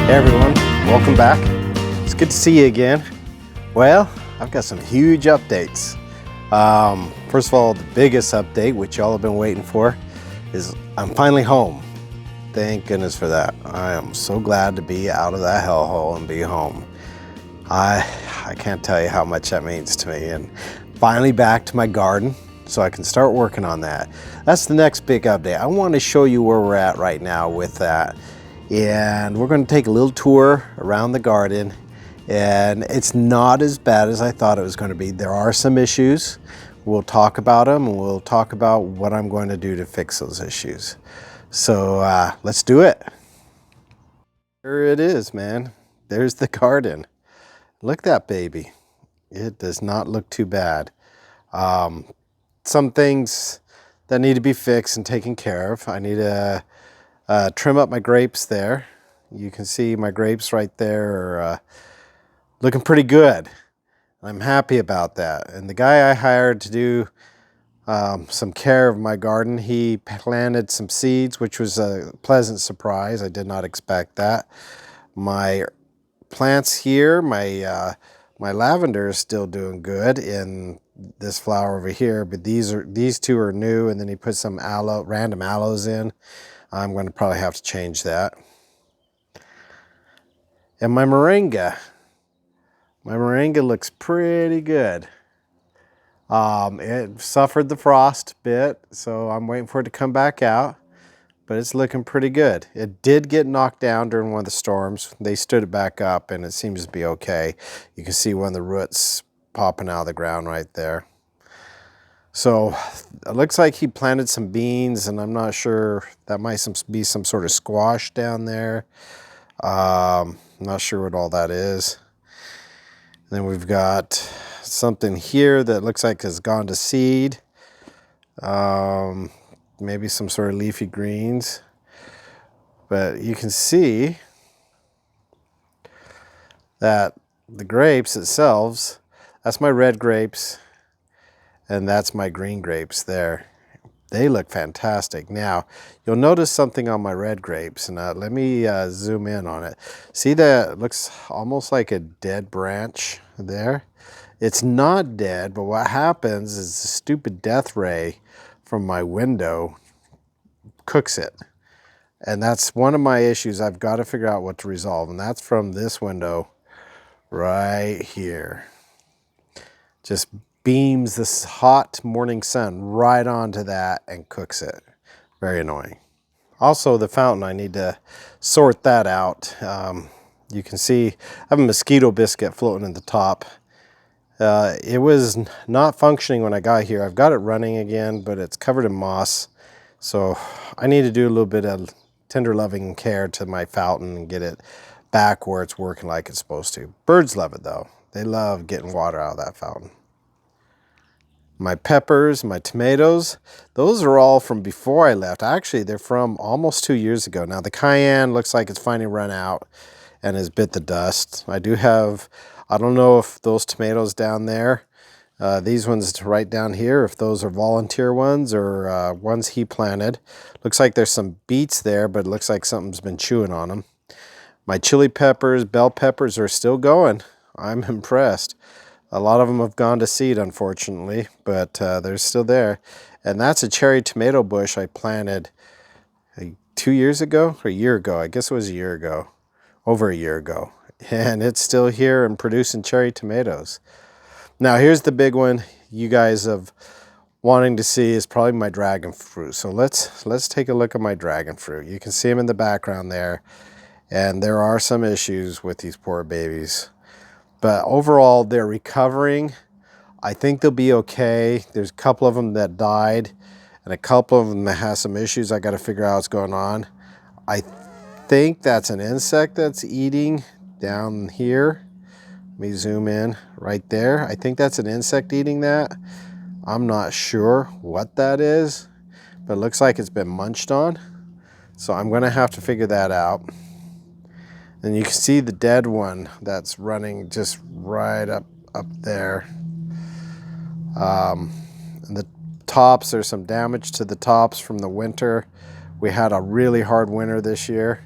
Hey everyone, welcome back. It's good to see you again. Well, I've got some huge updates. First of all, the biggest update, which y'all have been waiting for, is I'm finally home. Thank goodness for that. I am so glad to be out of that hellhole and be home. I can't tell you how much that means to me. And finally back to my garden so I can start working on that. That's the next big update. I want to show you where we're at right now with that. And we're going to take a little tour around the garden, and it's not as bad as I thought it was going to be. There are some issues. We'll talk about them, and we'll talk about what I'm going to do to fix those issues. So let's do it. Here it is, man. There's the garden. Look at that baby. It does not look too bad. Some things that need to be fixed and taken care of. I need to trim up my grapes there. You can see my grapes right there are looking pretty good. I'm happy about that. And the guy I hired to do some care of my garden, he planted some seeds, which was a pleasant surprise. I did not expect that. My plants here, my lavender is still doing good in this flower over here, but these two are new, and then he put some random aloes in. I'm going to probably have to change that. And my moringa looks pretty good. It suffered the frost a bit, so I'm waiting for it to come back out, but it's looking pretty good. It did get knocked down during one of the storms. They stood it back up, and it seems to be okay. You can see one of the roots popping out of the ground right there. So it looks like he planted some beans, and I'm not sure, that might be some sort of squash down there. I'm not sure what all that is. And then we've got something here that looks like has gone to seed. Maybe some sort of leafy greens. But you can see that the grapes themselves, that's my red grapes, and that's my green grapes there. They look fantastic. Now, you'll notice something on my red grapes, and let me zoom in on it. See that? It looks almost like a dead branch there. It's not dead, but what happens is the stupid death ray from my window cooks it. And that's one of my issues. I've got to figure out what to resolve, and that's from this window right here. Just beams this hot morning sun right onto that and cooks it. Very annoying. Also, the fountain, I need to sort that out. You can see I have a mosquito biscuit floating in the top. It was not functioning when I got here. I've got it running again, but it's covered in moss. So I need to do a little bit of tender loving care to my fountain and get it back where it's working like it's supposed to. Birds love it though. They love getting water out of that fountain. My peppers, my tomatoes, those are all from before I left. Actually, they're from almost 2 years ago. Now, the cayenne looks like it's finally run out and has bit the dust. I do have, I don't know if those tomatoes down there, these ones right down here, if those are volunteer ones or ones he planted. Looks like there's some beets there, but it looks like something's been chewing on them. My chili peppers, bell peppers are still going. I'm impressed. A lot of them have gone to seed, unfortunately, but they're still there. And that's a cherry tomato bush I planted 2 years ago, or a year ago. I guess it was a year ago, over a year ago. And it's still here and producing cherry tomatoes. Now, here's the big one you guys have wanting to see is probably my dragon fruit. So let's take a look at my dragon fruit. You can see them in the background there. And there are some issues with these poor babies. But overall, they're recovering. I think they'll be okay. There's a couple of them that died and a couple of them that has some issues. I got to figure out what's going on. I think that's an insect that's eating down here. Let me zoom in right there. I think that's an insect eating that. I'm not sure what that is, but it looks like it's been munched on. So I'm going to have to figure that out. And you can see the dead one that's running just right up there. And the tops, there's some damage to the tops from the winter. We had a really hard winter this year.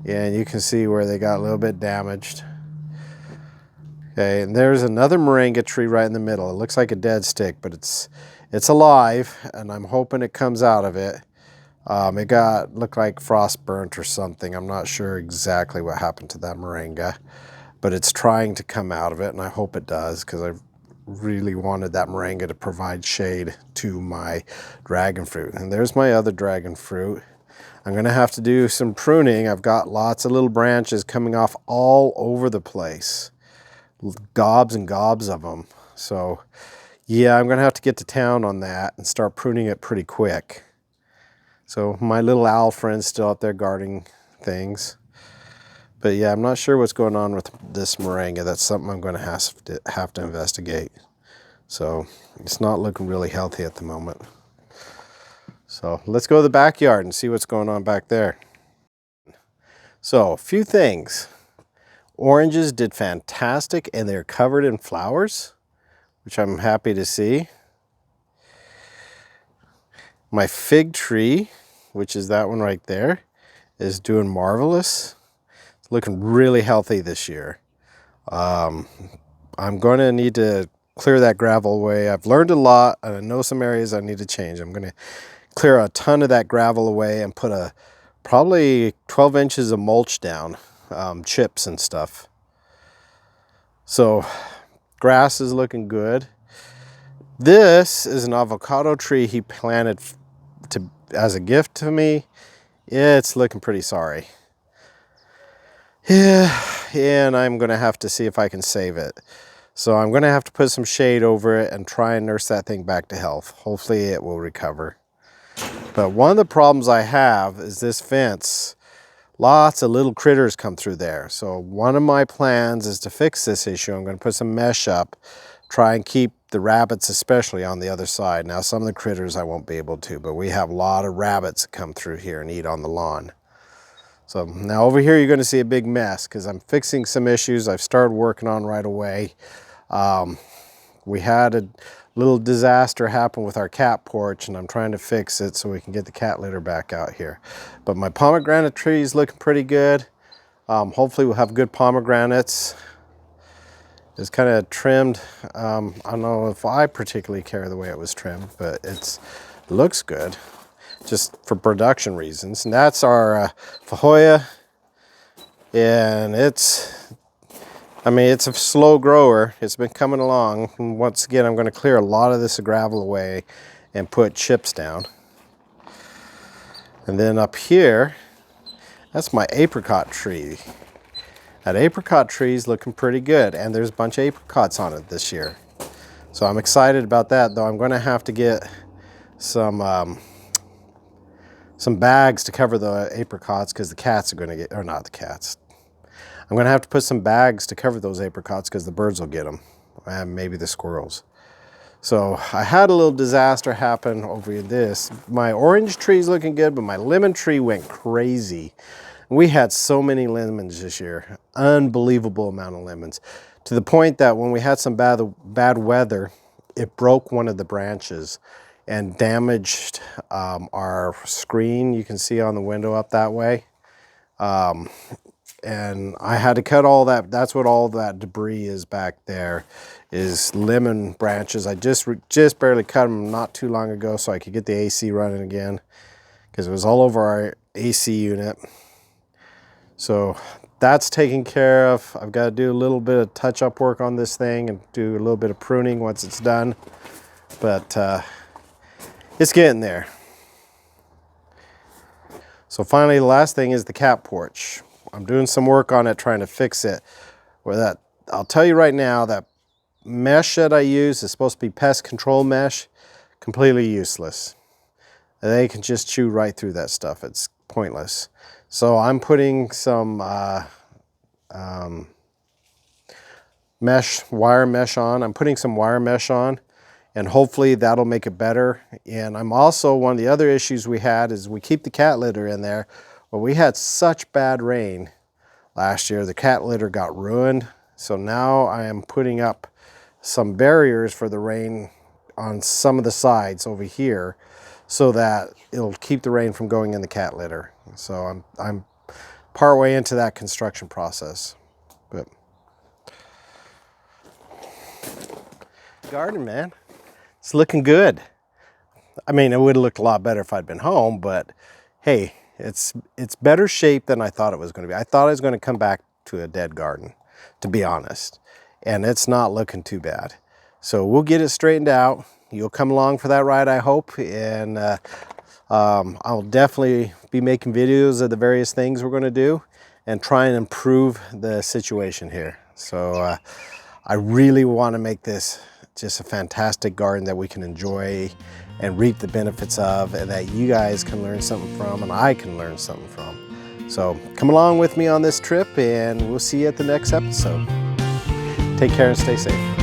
And you can see where they got a little bit damaged. Okay, and there's another moringa tree right in the middle. It looks like a dead stick, but it's alive, and I'm hoping it comes out of it. It looked like frost burnt or something. I'm not sure exactly what happened to that moringa, but it's trying to come out of it, and I hope it does, because I really wanted that moringa to provide shade to my dragon fruit. And there's my other dragon fruit. I'm gonna have to do some pruning. I've got lots of little branches coming off all over the place. Gobs and gobs of them. So yeah, I'm gonna have to get to town on that and start pruning it pretty quick. So my little owl friend's still out there guarding things. But yeah, I'm not sure what's going on with this moringa. That's something I'm gonna have to investigate. So it's not looking really healthy at the moment. So let's go to the backyard and see what's going on back there. So a few things. Oranges did fantastic, and they're covered in flowers, which I'm happy to see. My fig tree, which is that one right there, is doing marvelous. It's looking really healthy this year. I'm going to need to clear that gravel away. I've learned a lot, and I know some areas I need to change. I'm going to clear a ton of that gravel away and put probably 12 inches of mulch down, chips and stuff. So grass is looking good. This is an avocado tree he planted as a gift to me. It's looking pretty sorry. Yeah, and I'm gonna have to see if I can save it. So I'm gonna have to put some shade over it and try and nurse that thing back to health. Hopefully it will recover. But one of the problems I have is this fence. Lots of little critters come through there. So one of my plans is to fix this issue. I'm going to put some mesh up, try and keep the rabbits especially on the other side. Now some of the critters I won't be able to, but we have a lot of rabbits that come through here and eat on the lawn. So now over here you're going to see a big mess because I'm fixing some issues I've started working on right away. We had a little disaster happen with our cat porch, and I'm trying to fix it so we can get the cat litter back out here. But my pomegranate tree is looking pretty good. Hopefully we'll have good pomegranates. It's kind of trimmed. I don't know if I particularly care the way it was trimmed, but it looks good just for production reasons. And that's our Fahoya, and it's a slow grower. It's been coming along. And once again, I'm going to clear a lot of this gravel away and put chips down. And then up here, that's my apricot tree. That apricot tree is looking pretty good, and there's a bunch of apricots on it this year. So I'm excited about that, though I'm going to have to get some bags to cover the apricots because the cats are going to get, or not the cats. I'm going to have to put some bags to cover those apricots because the birds will get them, and maybe the squirrels. So I had a little disaster happen over this. My orange tree is looking good, but my lemon tree went crazy. We had so many lemons this year, unbelievable amount of lemons, to the point that when we had some bad weather, it broke one of the branches and damaged our screen. You can see on the window up that way. And I had to cut all that. That's what all that debris is back there, is lemon branches. I just barely cut them not too long ago so I could get the AC running again, because it was all over our AC unit. So that's taken care of. I've got to do a little bit of touch-up work on this thing and do a little bit of pruning once it's done. But it's getting there. So finally, the last thing is the cat porch. I'm doing some work on it, trying to fix it. I'll tell you right now, that mesh that I use is supposed to be pest control mesh. Completely useless. They can just chew right through that stuff. It's pointless. So I'm putting some wire mesh on. I'm putting some wire mesh on, and hopefully that'll make it better. And I'm also, one of the other issues we had is we keep the cat litter in there. Well, we had such bad rain last year, the cat litter got ruined. So now I am putting up some barriers for the rain on some of the sides over here, so that it'll keep the rain from going in the cat litter. So partway into that construction process. But garden, man, it's looking good. I mean, it would have looked a lot better if I'd been home, but hey, it's better shape than I thought it was going to be. I thought I was going to come back to a dead garden, to be honest, and it's not looking too bad. So we'll get it straightened out. You'll come along for that ride, I hope, and I'll definitely be making videos of the various things we're going to do and try and improve the situation here. So I really want to make this just a fantastic garden that we can enjoy and reap the benefits of, and that you guys can learn something from and I can learn something from. So come along with me on this trip, and we'll see you at the next episode. Take care and stay safe.